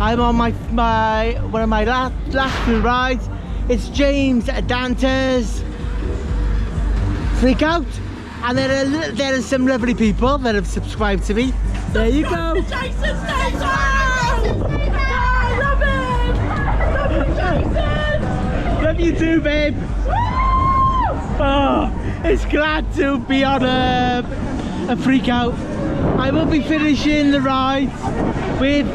I'm on my one of my last two rides. It's James Danters Freak Out, and there are some lovely people that have subscribed to me. There you go. Jason, stay down! Love him! Love you, Jason! Love you too, babe. Oh, it's glad to be on a Freak Out. I will be finishing the ride with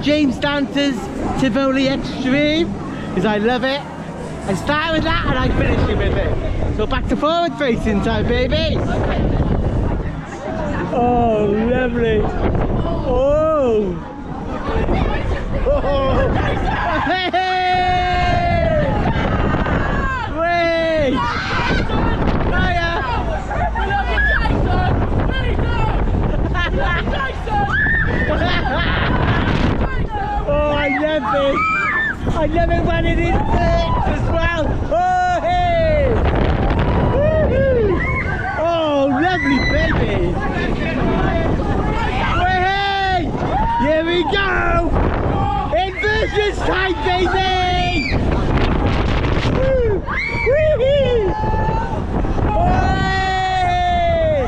James Danters Tivoli Extreme, because I love it. I started with that and I finished it with it. So back to forward facing time, baby. Oh, lovely. Oh. Oh. Hey. Wait. Hiya. Oh, I love it. I love it when it is as well. Oh, hey. Woo-hoo. Oh, lovely baby. Hey, here we go. Inversions time, baby. Woo. Woo-hoo. Hey.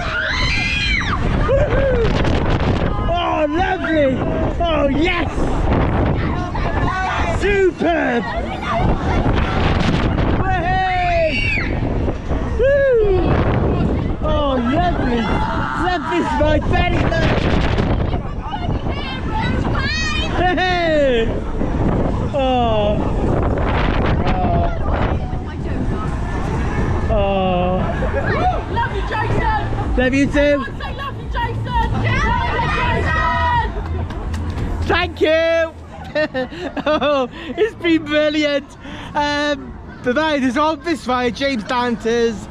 Woo-hoo. Oh, lovely. Oh, yes. Superb! Hey! Woo! Oh, lovely! Love this ride very much! Hey! Oh! Oh! Love you, Jason! Love you too! Say love you, Jason! Jason! Thank you! Oh, it's been brilliant. The ride is on this ride, James Danters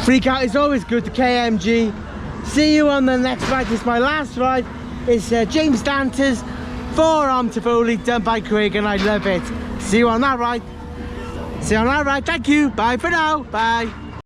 Freak Out is always good, the KMG. See you on the next ride. This is my last ride. It's James Danters forearm Tivoli done by Craig, and I love it. See you on that ride. See you on that ride. Thank you. Bye for now. Bye.